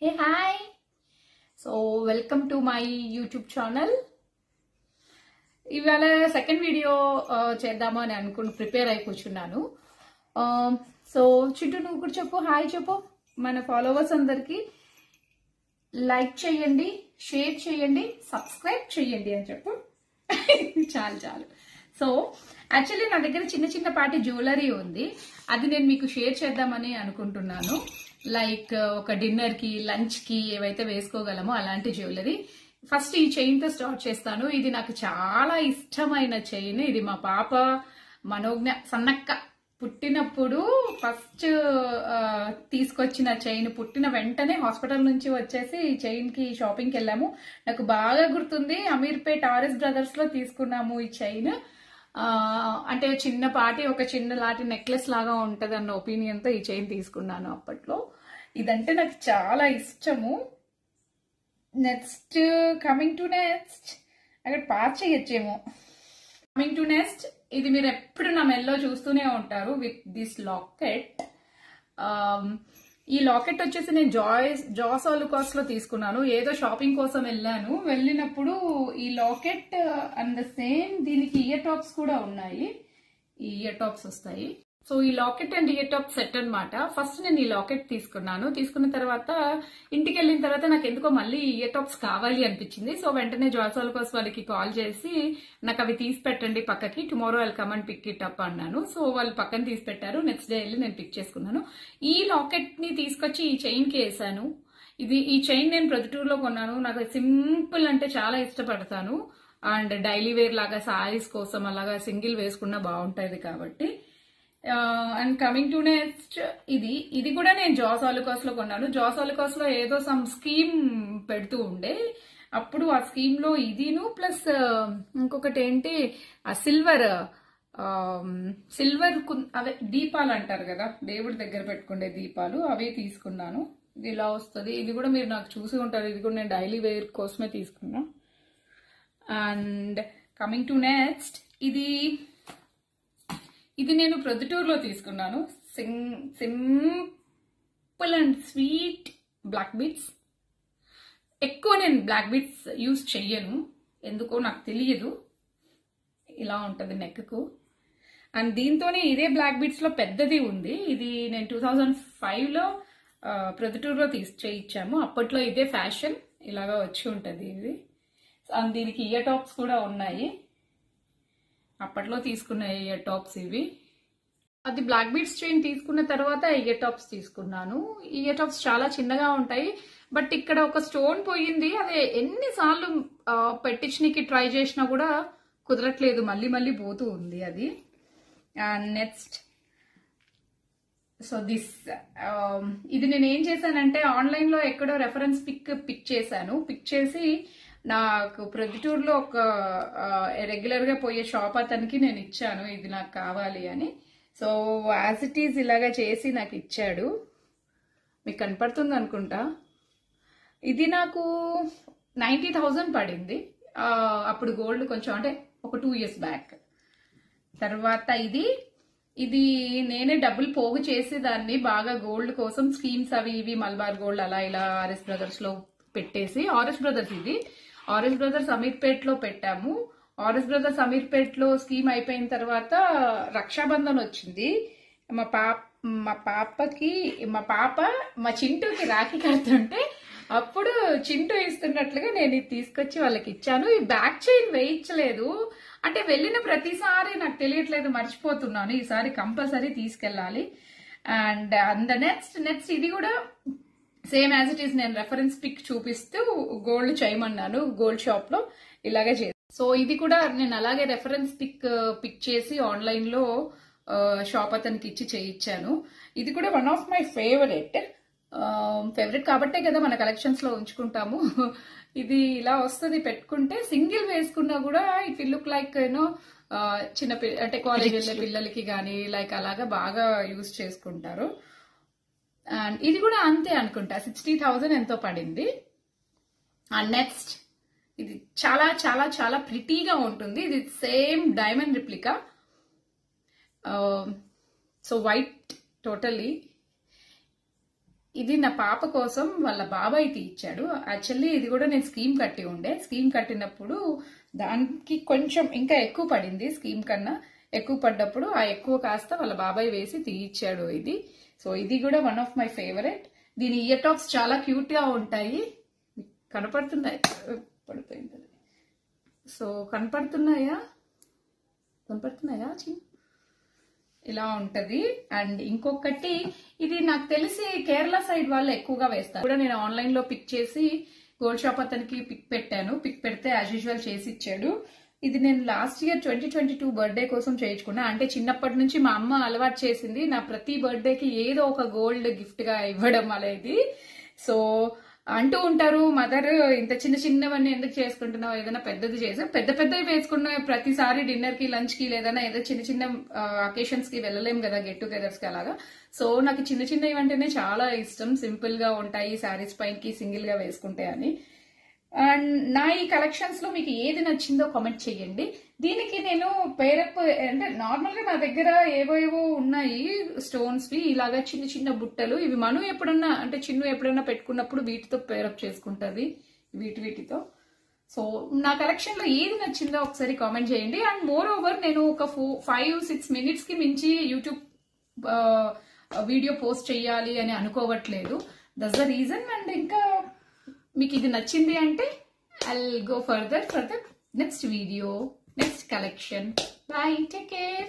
Hey, hi. So, welcome to my YouTube channel. ఇవాళ second video చేద్దాము అని అనుకుని ప్రిపేర్ అయి కూర్చున్నాను. సో చింటూ నువ్వు కూడా చెప్పు, హాయ్ చెప్పు. మన ఫాలోవర్స్ అందరికి లైక్ చేయండి, షేర్ చేయండి, సబ్స్క్రైబ్ చేయండి అని చెప్పు. చాలు చాలు. సో యాక్చువల్లీ నా దగ్గర చిన్న చిన్న పాటి జ్యువెలరీ ఉంది, అది నేను మీకు షేర్ చేద్దామని అనుకుంటున్నాను. లైక్ ఒక డిన్నర్ కి, లంచ్ కి ఏవైతే వేసుకోగలమో అలాంటి జ్యువెలరీ. ఫస్ట్ ఈ చైన్ తో స్టార్ట్ చేస్తాను. ఇది నాకు చాలా ఇష్టమైన చైన్. ఇది మా పాప మనోజ్ఞ సన్నక్క పుట్టినప్పుడు ఫస్ట్ తీసుకొచ్చిన చైన్. పుట్టిన వెంటనే హాస్పిటల్ నుంచి వచ్చేసి ఈ చైన్ కి షాపింగ్ కి వెళ్ళాము. నాకు బాగా గుర్తుంది, అమీర్పేట్ ఆర్ఎస్ బ్రదర్స్ లో తీసుకున్నాము ఈ చైన్. అంటే చిన్నపాటి ఒక చిన్నలాంటి నెక్లెస్ లాగా ఉంటది అన్న ఒపీనియన్ తో ఈ చైన్ తీసుకున్నాను అప్పట్లో. ఇదంటే నాకు చాలా ఇష్టము. నెక్స్ట్ కమింగ్ టు నెక్స్ట్, అక్కడ పాస్ చేయొచ్చేమో. కమింగ్ టు నెక్స్ట్, ఇది మీరు ఎప్పుడు నా మెల్లో చూస్తూనే ఉంటారు విత్ దిస్ లాకెట్. ఈ లాకెట్ వచ్చేసి నేను జాస్ ఆలుకాస్ లో తీసుకున్నాను. ఏదో షాపింగ్ కోసం వెళ్ళినప్పుడు ఈ లాకెట్ అండ్ ద సేమ్ దీనికి ఇయర్ టాప్స్ కూడా ఉన్నాయి. ఈ ఇయర్ టాప్స్ వస్తాయి. సో ఈ locket and year top set అన్నమాట. ఫస్ట్ నేను ఈ లాకెట్ తీసుకున్నాను. తీసుకున్న తర్వాత ఇంటికి వెళ్ళిన తర్వాత నాకు ఎందుకో మళ్ళీ ఇయర్ టాప్స్ కావాలి అనిపించింది. సో వెంటనే జాస్ ఆలుకాస్ వాళ్ళకి కాల్ చేసి నాకు అవి తీసి పెట్టండి పక్కకి, tomorrow I'll come and pick it up అన్నాను. సో వాళ్ళు పక్కన తీసి పెట్టారు. నెక్స్ట్ డే వెళ్ళి నేను పిక్ చేసుకున్నాను. ఈ లాకెట్ ని తీసుకొచ్చి ఈ చైన్ కి వేసాను. ఈ చైన్ నేను ప్రొద్దుటూరులో కొన్నాను. నాకు సింపుల్ అంటే చాలా ఇష్టపడతాను. అండ్ డైలీ వేర్ లాగా సారీస్ కోసం అలాగా సింగిల్ వేసుకున్నా బాగుంటది కాబట్టి. అండ్ కమింగ్ టు నెక్స్ట్, ఇది కూడా నేను జాస్ ఆలుకాస్ లో కొన్నాను. జాస్ ఆలుకాస్ లో ఏదో సమ్ స్కీమ్ పెడుతూ ఉండే, అప్పుడు ఆ స్కీమ్ లో ఇదిను ప్లస్ ఇంకొకటి ఏంటి ఆ సిల్వర్ అవే దీపాలు అంటారు కదా, దేవుడి దగ్గర పెట్టుకునే దీపాలు, అవి తీసుకున్నాను. ఇది ఇలా వస్తుంది. ఇది కూడా మీరు నాకు చూసి ఉంటారు. ఇది కూడా నేను డైలీ వేర్ కోసమే తీసుకున్నా. అండ్ కమింగ్ టు నెక్స్ట్, ఇది నేను ప్రొద్దుటూరులో తీసుకున్నాను. Simple and sweet black beads. ఎక్కువ నేను బ్లాక్ బీడ్స్ యూజ్ చెయ్యను, ఎందుకో నాకు తెలియదు. ఇలా ఉంటుంది నెక్కు. అండ్ దీంతోనే ఇదే బ్లాక్ బీడ్స్ లో పెద్దది ఉంది. ఇది నేను 2005లో ప్రొద్దుటూరులో చేయించాము. అప్పట్లో ఇదే ఫ్యాషన్, ఇలాగా వచ్చి ఉంటుంది ఇది. అండ్ దీనికి ఇయర్ టాప్స్ కూడా ఉన్నాయి. అప్పట్లో తీసుకున్న ఇయర్ టాప్స్ ఇవి. అది బ్లాక్ బీడ్స్ చైన్ తీసుకున్న తర్వాత ఇయర్ టాప్స్ తీసుకున్నాను. ఇయర్ టాప్స్ చాలా చిన్నగా ఉంటాయి, బట్ ఇక్కడ ఒక స్టోన్ పోయింది. అదే ఎన్నిసార్లు పెట్టించడానికి ట్రై చేసినా కూడా కుదరట్లేదు, మళ్ళీ మళ్ళీ పోతూ ఉంది అది. అండ్ నెక్స్ట్, సో ఇది నేను ఏం చేశానంటే ఆన్లైన్ లో ఎక్కడో రెఫరెన్స్ పిక్ చేశాను. పిక్ చేసి నాకు ప్రొద్దుటూరులో ఒక రెగ్యులర్ గా పోయే షాప్ అతనికి నేను ఇచ్చాను, ఇది నాకు కావాలి అని. సో యాజ్ ఇట్ ఈజ్ ఇలాగా చేసి నాకు ఇచ్చాడు. మీకు కనపడుతుంది అనుకుంటా. ఇది నాకు 90,000 పడింది అప్పుడు, గోల్డ్ కొంచెం అంటే ఒక 2 years బ్యాక్. తర్వాత ఇది నేనే డబ్బులు పోగు చేసి దాన్ని బాగా గోల్డ్ కోసం స్కీమ్స్ అవి ఇవి మల్బార్ గోల్డ్ అలా ఇలా ఆర్ఎస్ బ్రదర్స్ లో పెట్టేసి, ఆర్ఎస్ బ్రదర్స్ అమీర్పేట్ లో పెట్టాము. ఆర్ఎస్ బ్రదర్స్ అమీర్పేట్ లో స్కీమ్ అయిపోయిన తర్వాత రక్షాబంధన్ వచ్చింది. మా పాప మా చింటూకి రాఖీ కడుతుంటే అప్పుడు చింటూ ఇస్తున్నట్లుగా నేను ఇది తీసుకొచ్చి వాళ్ళకి ఇచ్చాను. ఈ బ్యాక్ చైన్ వేయించలేదు, అంటే వెళ్ళిన ప్రతిసారి నాకు తెలియట్లేదు, మర్చిపోతున్నాను. ఈసారి కంపల్సరీ తీసుకెళ్ళాలి. అండ్ నెక్స్ట్ ఇది కూడా సేమ్ యాజ్ ఇట్ ఈస్ నేను రెఫరెన్స్ పిక్ చూపిస్తూ గోల్డ్ చేయమన్నాను గోల్డ్ షాప్ లో, ఇలాగే చేసి. సో ఇది కూడా నేను అలాగే రెఫరెన్స్ పిక్ చేసి ఆన్లైన్ లో షాప్ అతనికి ఇచ్చి చేయించాను. ఇది కూడా వన్ ఆఫ్ మై ఫేవరెట్ కాబట్టే కదా మన కలెక్షన్స్ లో ఉంచుకుంటాము. ఇది ఇలా వస్తుంది, పెట్టుకుంటే సింగిల్ వేసుకున్నా కూడా ఇట్ విల్ లుక్ లైక్ చిన్న అంటే కాలేజ్ వెళ్ళే పిల్లలకి కానీ లైక్ అలాగా బాగా యూజ్ చేసుకుంటారు. అండ్ ఇది కూడా అంతే అనుకుంటా, 60,000 ఎంతో పడింది. అండ్ నెక్స్ట్, ఇది చాలా చాలా చాలా ప్రిటీగా ఉంటుంది. ఇది same diamond replica. So white totally. ఇది నా పాప కోసం వాళ్ళ బాబాయ్ ఇచ్చాడు. యాక్చువల్లీ ఇది కూడా నేను స్కీమ్ కట్టి ఉండే. స్కీమ్ కట్టినప్పుడు దానికి కొంచెం ఇంకా ఎక్కువ పడింది. స్కీమ్ కన్నా ఎక్కువ పడ్డప్పుడు ఆ ఎక్కువ కాస్త వాళ్ళ బాబాయ్ వేసి తీయిచ్చాడు ఇది. సో ఇది కూడా వన్ ఆఫ్ మై ఫేవరెట్. దీని ఇయర్ టాప్స్ చాలా క్యూట్ గా ఉంటాయి. కనపడుతున్నాయి, పడిపోయింది. సో కనపడుతున్నాయా ఇలా ఉంటది. అండ్ ఇంకొకటి, ఇది నాకు తెలిసి కేరళ సైడ్ వాళ్ళు ఎక్కువగా వేస్తారు కూడా. నేను ఆన్లైన్ లో పిక్ చేసి గోల్డ్ షాప్ అతనికి పిక్ పెట్టాను. పిక్ పెడితే యాజ్ యూజువల్ చేసి ఇచ్చాడు. ఇది నేను లాస్ట్ ఇయర్ 2022 బర్త్డే కోసం చేయించుకున్నా. అంటే చిన్నప్పటి నుంచి మా అమ్మ అలవాటు చేసింది నా ప్రతి బర్త్డేకి ఏదో ఒక గోల్డ్ గిఫ్ట్ గా ఇవ్వడం అనేది. సో అంటూ ఉంటారు, మదర్ ఇంత చిన్నవన్నీ ఎందుకు చేసుకుంటున్నావు, ఏదైనా పెద్దది చేసావు. పెద్దవి వేసుకున్న ప్రతిసారి డిన్నర్ కి, లంచ్ కి, లేదన్నా ఏదో చిన్న అకేషన్స్ కి వెళ్ళలేం కదా, గెట్ టుగెదర్స్ కి అలాగా. సో నాకు చిన్నవి అంటేనే చాలా ఇష్టం. సింపుల్ గా ఉంటాయి, శారీస్ పైనకి సింగిల్ గా వేసుకుంటే అని. అండ్ నా ఈ కలెక్షన్స్ లో మీకు ఏది నచ్చిందో కామెంట్ చేయండి. దీనికి నేను పేరప్ అంటే నార్మల్ గా నా దగ్గర ఏవో ఉన్నాయి స్టోన్స్ వి, ఇలాగా చిన్న బుట్టలు. ఇవి మను ఎప్పుడన్నా అంటే చిన్ను ఎప్పుడన్నా పెట్టుకున్నప్పుడు వీటితో పేరప్ చేసుకుంటది, వీటితో. సో నా కలెక్షన్ లో ఏది నచ్చిందో ఒకసారి కామెంట్ చేయండి. అండ్ మోర్ ఓవర్ నేను ఒక 5-6 మినిట్స్ కి మించి యూట్యూబ్ వీడియో పోస్ట్ చెయ్యాలి అని అనుకోవట్లేదు. That's the reason. అండ్ ఇంకా మీకు ఇది నచ్చింది అంటే I'll go further for the next video, next collection. Bye, take care.